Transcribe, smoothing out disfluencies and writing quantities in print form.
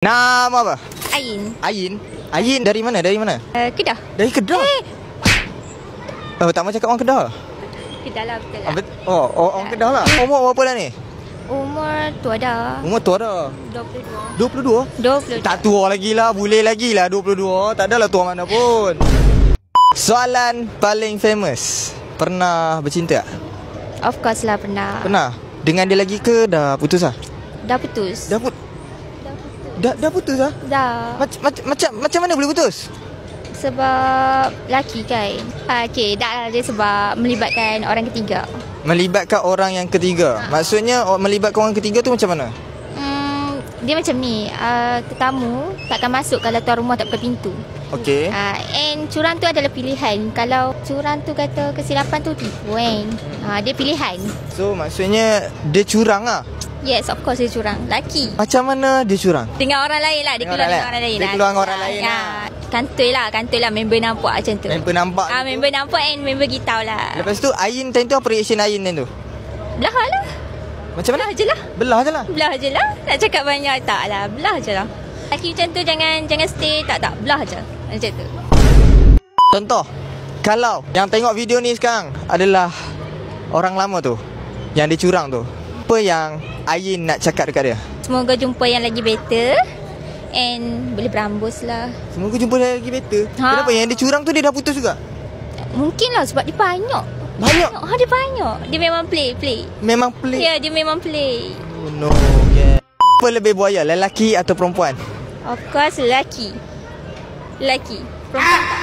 Nama apa? Ain. Ain? Ain dari mana? Dari mana? Kedah. Dari Kedah? Oh, tak mahu cakap orang Kedah? Kedah lah, betul lah. Orang Kedah lah. Umur berapa dah ni? Umur tua dah. Umur tua dah. 22. 22? Tak tua lagi lah. Boleh lagi lah 22. Tak adalah tua mana pun. Soalan paling famous. Pernah bercinta tak? Of course lah pernah. Pernah? Dengan dia lagi ke dah putus lah? Dah putus. Dah putus lah? Dah. Macam mana boleh putus? Sebab laki kan. Okey, dah dia sebab melibatkan orang ketiga. Melibatkan orang yang ketiga. Maksudnya melibatkan orang ketiga tu macam mana? Dia macam ni, tetamu takkan masuk kalau tuan rumah tak buka pintu. Okey. And curang tu adalah pilihan. Kalau curang tu kata kesilapan tu tipu kan. Dia pilihan. So maksudnya dia curang lah? Yes, of course dia curang. Laki. Macam mana dia curang? Dengan orang lain lah. Dia keluar dengan orang lain. Dia keluar dengan orang lain lah. Kantoi lah. Member nampak macam tu. Member nampak member nampak and member gitau lah. Lepas tu Ain time tu apa reaction Ain time tu? Belah lah. Macam mana? Belah je lah. Belah je lah? Belah je lah. Nak cakap banyak tak lah. Belah je lah. Laki macam tu jangan stay. Tak. Belah je. Macam tu. Contoh, kalau yang tengok video ni sekarang adalah orang lama tu, yang dia curang tu, apa yang Ain nak cakap dekat dia? Semoga jumpa yang lagi better. And boleh berambus lah. Semoga jumpa dia lagi better. Kenapa yang dia curang tu dia dah putus juga? Mungkin lah sebab dia banyak. Banyak? Dia banyak. Dia memang play. Memang play? Ya, dia memang play. Oh no, yeah. Apa lebih buaya, lelaki atau perempuan? Of course lelaki. Perempuan tak.